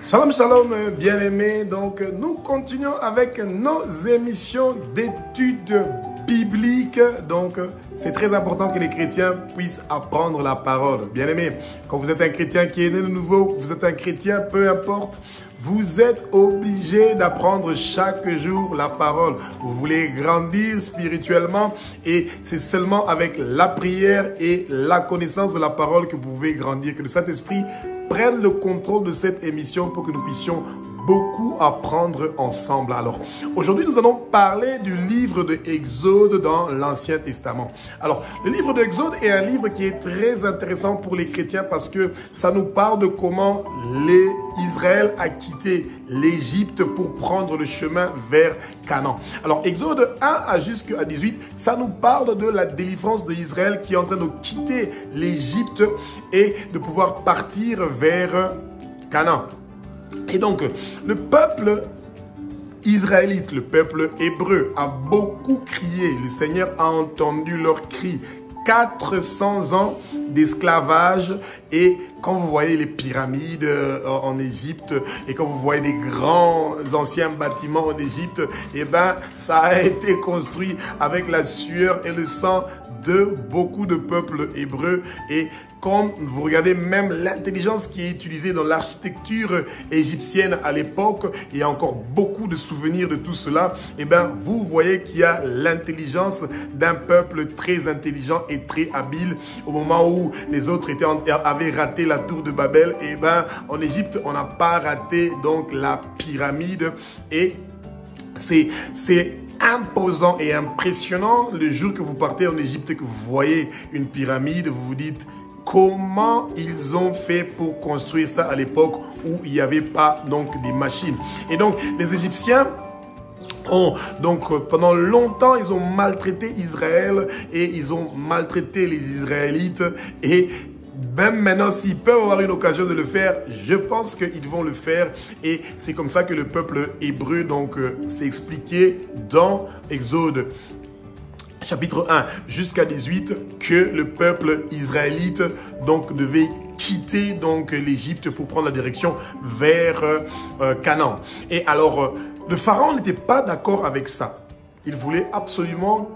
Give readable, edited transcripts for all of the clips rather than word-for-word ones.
Shalom, shalom, bien-aimés. Donc, nous continuons avec nos émissions d'études bibliques. Donc, c'est très important que les chrétiens puissent apprendre la parole. Bien-aimés, quand vous êtes un chrétien qui est né de nouveau, vous êtes un chrétien, peu importe, vous êtes obligé d'apprendre chaque jour la parole. Vous voulez grandir spirituellement et c'est seulement avec la prière et la connaissance de la parole que vous pouvez grandir. Que le Saint-Esprit prenne le contrôle de cette émission pour que nous puissions beaucoup apprendre ensemble. Alors, aujourd'hui, nous allons parler du livre de Exode dans l'Ancien Testament. Alors, le livre de Exode est un livre qui est très intéressant pour les chrétiens parce que ça nous parle de comment Israël a quitté l'Égypte pour prendre le chemin vers Canaan. Alors, Exode 1 jusqu'à 18, ça nous parle de la délivrance d'Israël qui est en train de quitter l'Égypte et de pouvoir partir vers Canaan. Et donc, le peuple israélite, le peuple hébreu a beaucoup crié. Le Seigneur a entendu leurs cris. 400 ans d'esclavage et quand vous voyez les pyramides en Égypte et quand vous voyez des grands anciens bâtiments en Égypte, eh ben, ça a été construit avec la sueur et le sang de beaucoup de peuples hébreux. Et quand vous regardez même l'intelligence qui est utilisée dans l'architecture égyptienne à l'époque, il y a encore beaucoup de souvenirs de tout cela, et bien vous voyez qu'il y a l'intelligence d'un peuple très intelligent et très habile. Au moment où les autres avaient raté la tour de Babel, et bien en Égypte, on n'a pas raté donc la pyramide. Et c'est imposant et impressionnant le jour que vous partez en Égypte et que vous voyez une pyramide, vous vous dites comment ils ont fait pour construire ça à l'époque où il n'y avait pas donc des machines. Et donc les Égyptiens pendant longtemps, ils ont maltraité Israël et ils ont maltraité les Israélites. Et même maintenant, s'ils peuvent avoir une occasion de le faire, je pense qu'ils vont le faire. Et c'est comme ça que le peuple hébreu s'est expliqué dans Exode chapitre 1 jusqu'à 18 que le peuple israélite devait quitter l'Égypte pour prendre la direction vers Canaan. Et alors, le pharaon n'était pas d'accord avec ça. Il voulait absolument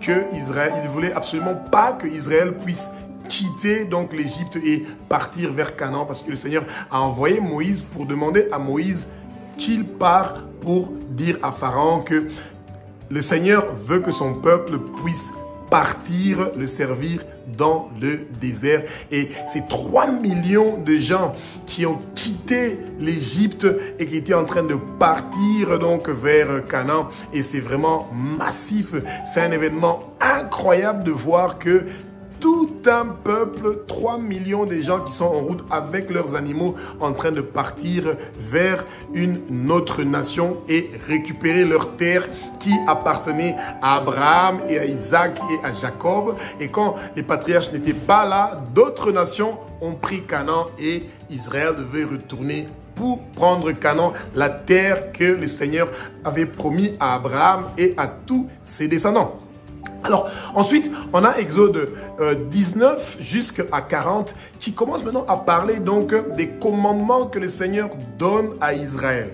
pas que Israël puisse quitter l'Égypte et partir vers Canaan parce que le Seigneur a envoyé Moïse pour demander à Moïse qu'il part pour dire à Pharaon que le Seigneur veut que son peuple puisse partir le servir dans le désert. Et c'est 3 millions de gens qui ont quitté l'Égypte et qui étaient en train de partir vers Canaan. Et c'est vraiment massif. C'est un événement incroyable de voir que tout un peuple, 3 millions de gens qui sont en route avec leurs animaux en train de partir vers une autre nation et récupérer leur terre qui appartenait à Abraham et à Isaac et à Jacob. Et quand les patriarches n'étaient pas là, d'autres nations ont pris Canaan et Israël devait retourner pour prendre Canaan, la terre que le Seigneur avait promis à Abraham et à tous ses descendants. Alors, ensuite, on a Exode 19 jusqu'à 40 qui commence maintenant à parler des commandements que le Seigneur donne à Israël.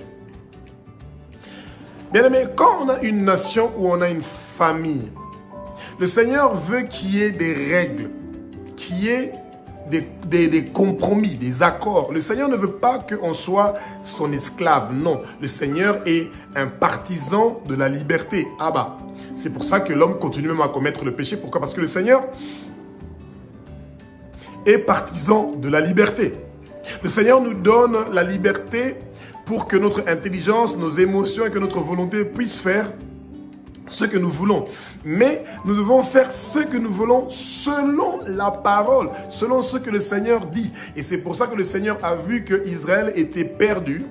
Bien aimé, quand on a une nation ou on a une famille, le Seigneur veut qu'il y ait des règles, qu'il y ait des compromis, des accords. Le Seigneur ne veut pas qu'on soit son esclave, non. Le Seigneur est un partisan de la liberté. Ah bah, c'est pour ça que l'homme continue même à commettre le péché. Pourquoi? Parce que le Seigneur est partisan de la liberté. Le Seigneur nous donne la liberté pour que notre intelligence, nos émotions et que notre volonté puissent faire ce que nous voulons. Mais nous devons faire ce que nous voulons selon la parole, selon ce que le Seigneur dit. Et c'est pour ça que le Seigneur a vu que Israël était perdu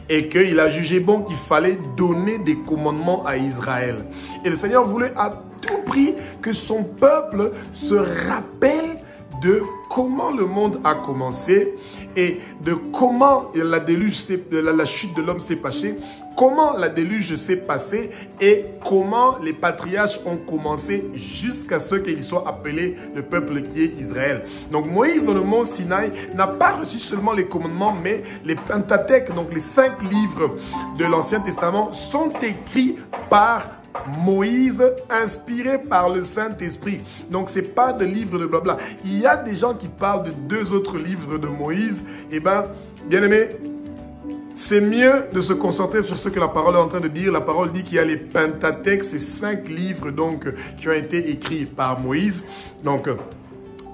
et qu'il a jugé bon qu'il fallait donner des commandements à Israël. Et le Seigneur voulait à tout prix que son peuple se rappelle de comment le monde a commencé et de comment la chute de l'homme s'est passée, comment la déluge s'est passée et comment les patriarches ont commencé jusqu'à ce qu'ils soient appelés le peuple qui est Israël. Donc Moïse dans le mont Sinaï n'a pas reçu seulement les commandements, mais les Pentateuques, donc les 5 livres de l'Ancien Testament, sont écrits par Moïse, inspiré par le Saint-Esprit. Donc, ce n'est pas de livre de blabla. Il y a des gens qui parlent de 2 autres livres de Moïse. Eh bien, bien aimé, c'est mieux de se concentrer sur ce que la parole est en train de dire. La parole dit qu'il y a les Pentateuques, ces 5 livres donc, qui ont été écrits par Moïse. Donc,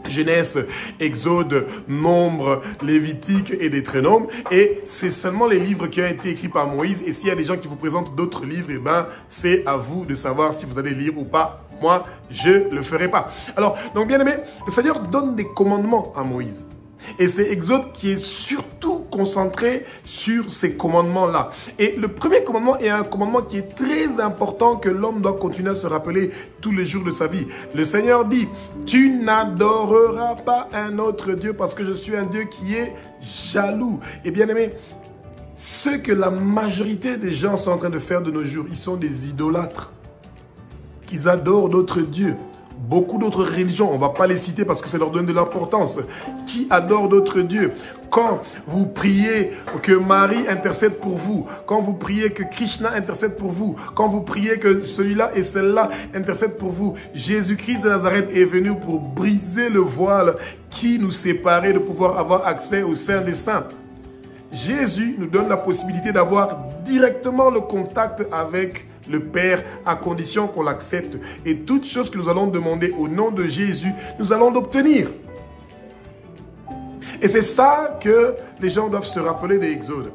Genèse, Exode, Nombre, Lévitique et Deutéronome. Et c'est seulement les livres qui ont été écrits par Moïse. Et s'il y a des gens qui vous présentent d'autres livres, eh ben, c'est à vous de savoir si vous allez lire ou pas. Moi, je ne le ferai pas. Alors, donc bien aimé, le Seigneur donne des commandements à Moïse. Et c'est Exode qui est surtout concentré sur ces commandements-là. Et le premier commandement est un commandement qui est très important que l'homme doit continuer à se rappeler tous les jours de sa vie. Le Seigneur dit, tu n'adoreras pas un autre Dieu parce que je suis un Dieu qui est jaloux. Et bien aimé, ce que la majorité des gens sont en train de faire de nos jours, ils sont des idolâtres. Ils adorent d'autres dieux. Beaucoup d'autres religions, on ne va pas les citer parce que ça leur donne de l'importance, qui adorent d'autres dieux. Quand vous priez que Marie intercède pour vous, quand vous priez que Krishna intercède pour vous, quand vous priez que celui-là et celle-là intercèdent pour vous, Jésus-Christ de Nazareth est venu pour briser le voile qui nous séparait de pouvoir avoir accès au Saint des Saints. Jésus nous donne la possibilité d'avoir directement le contact avec le Père, à condition qu'on l'accepte. Et toute chose que nous allons demander au nom de Jésus, nous allons l'obtenir. Et c'est ça que les gens doivent se rappeler de Exode.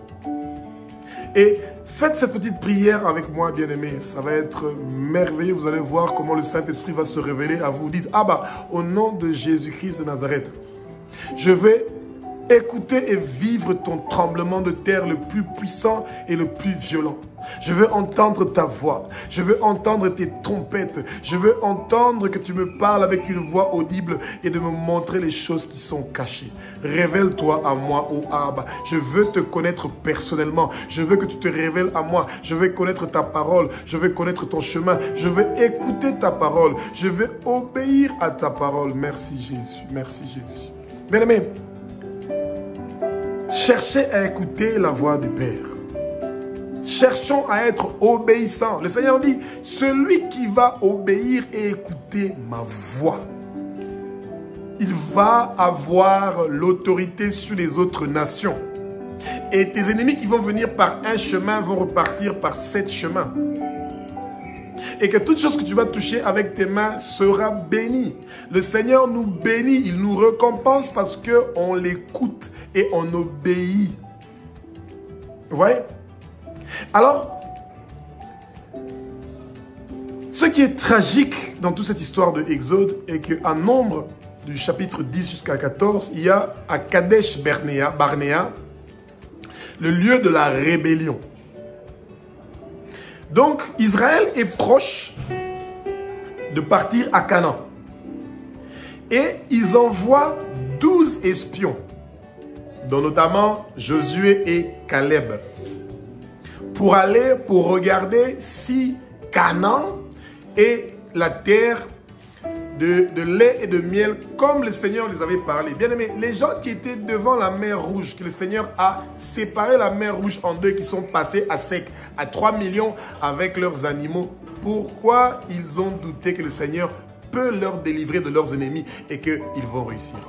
Et faites cette petite prière avec moi, bien-aimés. Ça va être merveilleux. Vous allez voir comment le Saint-Esprit va se révéler à vous. Dites, au nom de Jésus-Christ de Nazareth, je vais écouter et vivre ton tremblement de terre le plus puissant et le plus violent. Je veux entendre ta voix. Je veux entendre tes trompettes. Je veux entendre que tu me parles avec une voix audible et de me montrer les choses qui sont cachées. Révèle-toi à moi, ô Abba. Je veux te connaître personnellement. Je veux que tu te révèles à moi. Je veux connaître ta parole. Je veux connaître ton chemin. Je veux écouter ta parole. Je veux obéir à ta parole. Merci Jésus. Merci Jésus. Bien-aimés, cherchez à écouter la voix du Père. Cherchons à être obéissants. Le Seigneur dit, celui qui va obéir et écouter ma voix, il va avoir l'autorité sur les autres nations. Et tes ennemis qui vont venir par un chemin vont repartir par 7 chemins. Et que toute chose que tu vas toucher avec tes mains sera bénie. Le Seigneur nous bénit, il nous récompense parce qu'on l'écoute et on obéit. Vous voyez? Alors, ce qui est tragique dans toute cette histoire de Exode est qu'en Nombre, du chapitre 10 jusqu'à 14, il y a à Kadesh Barnéa, le lieu de la rébellion. Donc, Israël est proche de partir à Canaan. Et ils envoient 12 espions, dont notamment Josué et Caleb, pour aller, pour regarder si Canaan est la terre de lait et de miel, comme le Seigneur les avait parlé. Bien aimé, les gens qui étaient devant la mer Rouge, que le Seigneur a séparé la mer Rouge en deux, qui sont passés à sec, à 3 millions avec leurs animaux, pourquoi ils ont douté que le Seigneur peut leur délivrer de leurs ennemis et qu'ils vont réussir?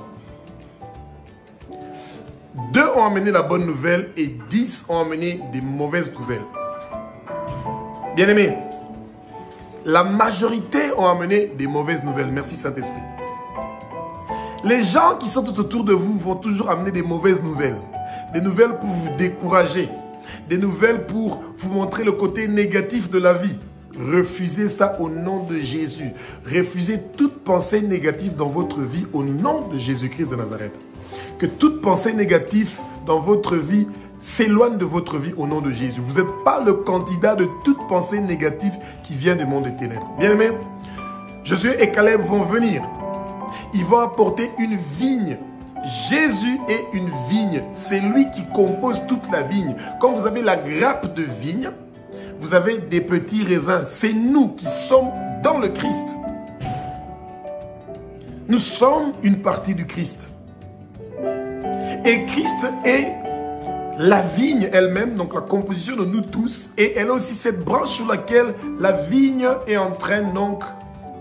2 ont amené la bonne nouvelle et 10 ont amené des mauvaises nouvelles. Bien aimé, la majorité ont amené des mauvaises nouvelles. Merci Saint-Esprit. Les gens qui sont tout autour de vous vont toujours amener des mauvaises nouvelles. Des nouvelles pour vous décourager. Des nouvelles pour vous montrer le côté négatif de la vie. Refusez ça au nom de Jésus. Refusez toute pensée négative dans votre vie au nom de Jésus-Christ de Nazareth. Que toute pensée négative dans votre vie s'éloigne de votre vie au nom de Jésus. Vous n'êtes pas le candidat de toute pensée négative qui vient du monde des ténèbres. Bien aimé, Josué et Caleb vont venir. ils vont apporter une vigne. Jésus est une vigne. C'est lui qui compose toute la vigne. Quand vous avez la grappe de vigne, vous avez des petits raisins. C'est nous qui sommes dans le Christ. Nous sommes une partie du Christ. Et Christ est la vigne elle-même, donc la composition de nous tous. Et elle a aussi cette branche sur laquelle la vigne est en train donc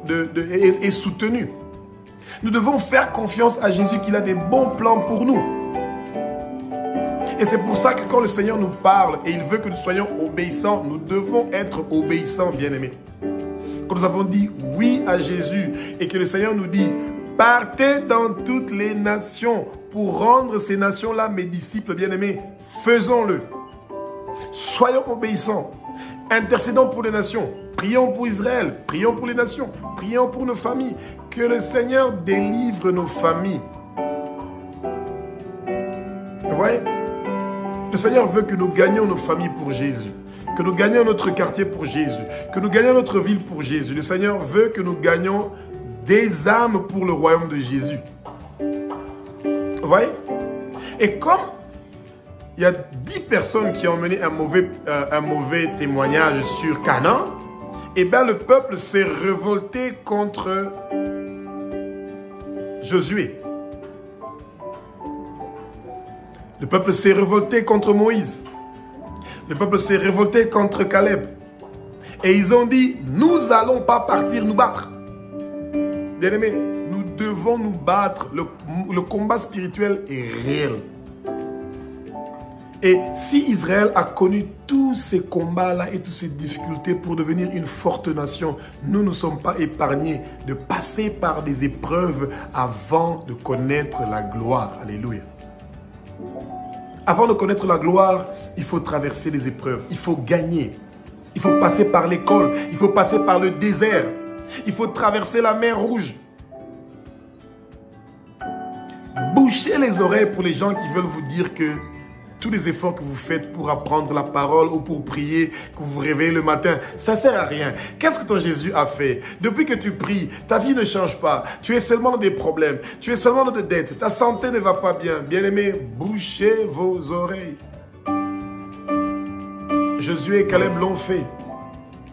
est soutenue. Nous devons faire confiance à Jésus qu'il a des bons plans pour nous. Et c'est pour ça que quand le Seigneur nous parle et il veut que nous soyons obéissants, nous devons être obéissants, bien-aimés. Quand nous avons dit oui à Jésus et que le Seigneur nous dit « Partez dans toutes les nations pour rendre ces nations-là mes disciples bien-aimés, faisons-le. Soyons obéissants, intercédons pour les nations, prions pour Israël, prions pour les nations, prions pour nos familles. Que le Seigneur délivre nos familles. » Vous voyez? Le Seigneur veut que nous gagnions nos familles pour Jésus, que nous gagnions notre quartier pour Jésus, que nous gagnions notre ville pour Jésus. Le Seigneur veut que nous gagnions des âmes pour le royaume de Jésus. Vous voyez? Et comme il y a 10 personnes qui ont mené un mauvais témoignage sur Canaan, eh bien le peuple s'est révolté contre Josué. Le peuple s'est révolté contre Moïse. Le peuple s'est révolté contre Caleb. Et ils ont dit, nous n'allons pas partir nous battre. Bien-aimés, nous devons nous battre. Le combat spirituel est réel. Et si Israël a connu tous ces combats-là et toutes ces difficultés pour devenir une forte nation, nous ne sommes pas épargnés de passer par des épreuves avant de connaître la gloire. Alléluia. Avant de connaître la gloire, il faut traverser les épreuves. Il faut gagner. Il faut passer par l'école. Il faut passer par le désert. Il faut traverser la mer Rouge. Bouchez les oreilles pour les gens qui veulent vous dire que tous les efforts que vous faites pour apprendre la parole ou pour prier, que vous vous réveillez le matin, ça ne sert à rien. Qu'est-ce que ton Jésus a fait? Depuis que tu pries, ta vie ne change pas. Tu es seulement dans des problèmes. Tu es seulement dans des dettes. Ta santé ne va pas bien. Bien-aimés, bouchez vos oreilles. Josué et Caleb l'ont fait.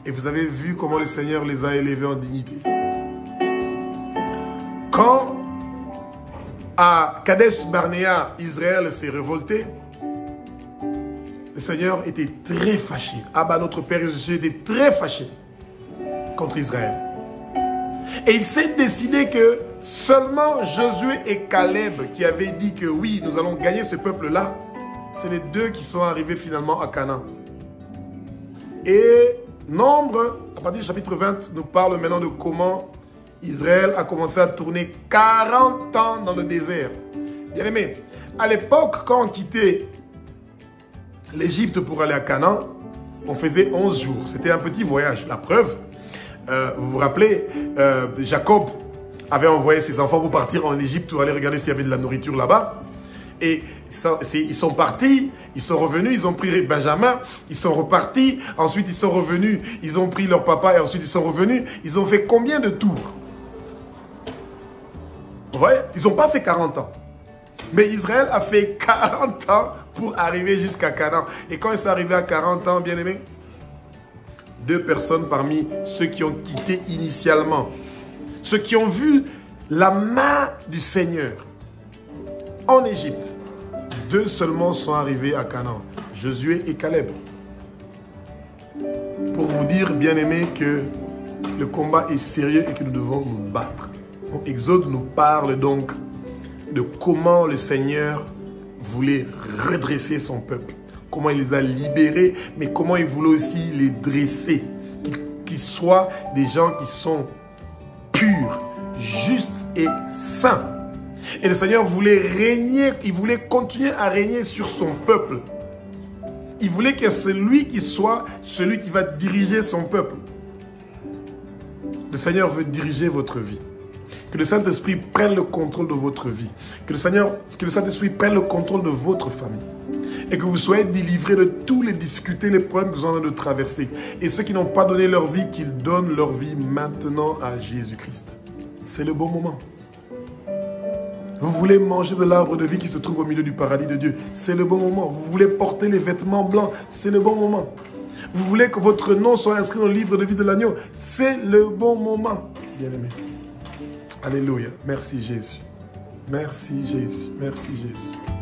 Et vous avez vu comment le Seigneur les a élevés en dignité. Quand à Kadesh Barnéa, Israël s'est révolté, le Seigneur était très fâché. Abba, notre Père Jésus, était très fâché contre Israël. Et il s'est décidé que seulement Josué et Caleb, qui avaient dit que oui, nous allons gagner ce peuple-là, c'est les deux qui sont arrivés finalement à Canaan. Et Nombre, à partir du chapitre 20, nous parle maintenant de comment Israël a commencé à tourner 40 ans dans le désert. Bien aimé, à l'époque, quand on quittait l'Égypte pour aller à Canaan, on faisait 11 jours. C'était un petit voyage. La preuve, vous vous rappelez, Jacob avait envoyé ses enfants pour partir en Égypte pour aller regarder s'il y avait de la nourriture là-bas. Et ils sont partis, ils sont revenus, ils ont pris Benjamin, ils sont repartis, ensuite ils sont revenus, ils ont pris leur papa et ensuite ils sont revenus. Ils ont fait combien de tours? Vous voyez? Ils n'ont pas fait 40 ans. Mais Israël a fait 40 ans pour arriver jusqu'à Canaan. Et quand ils sont arrivés à 40 ans, bien aimés, 2 personnes parmi ceux qui ont quitté initialement, ceux qui ont vu la main du Seigneur en Égypte, 2 seulement sont arrivés à Canaan, Josué et Caleb. Pour vous dire, bien aimés, que le combat est sérieux et que nous devons nous battre. Donc, Exode nous parle donc de comment le Seigneur voulait redresser son peuple, comment il les a libérés, mais comment il voulait aussi les dresser, qu'ils soient des gens qui sont purs, justes et saints. Et le Seigneur voulait régner, il voulait continuer à régner sur son peuple. Il voulait que c'est lui qui soit celui qui va diriger son peuple. Le Seigneur veut diriger votre vie. Que le Saint-Esprit prenne le contrôle de votre vie. Que le Saint-Esprit prenne le contrôle de votre famille. Et que vous soyez délivrés de toutes les difficultés, les problèmes que vous en avez de traverser. Et ceux qui n'ont pas donné leur vie, qu'ils donnent leur vie maintenant à Jésus-Christ. C'est le bon moment. Vous voulez manger de l'arbre de vie qui se trouve au milieu du paradis de Dieu. C'est le bon moment. Vous voulez porter les vêtements blancs. C'est le bon moment. Vous voulez que votre nom soit inscrit dans le livre de vie de l'agneau. C'est le bon moment. Bien-aimé. Alléluia. Merci Jésus. Merci Jésus. Merci Jésus.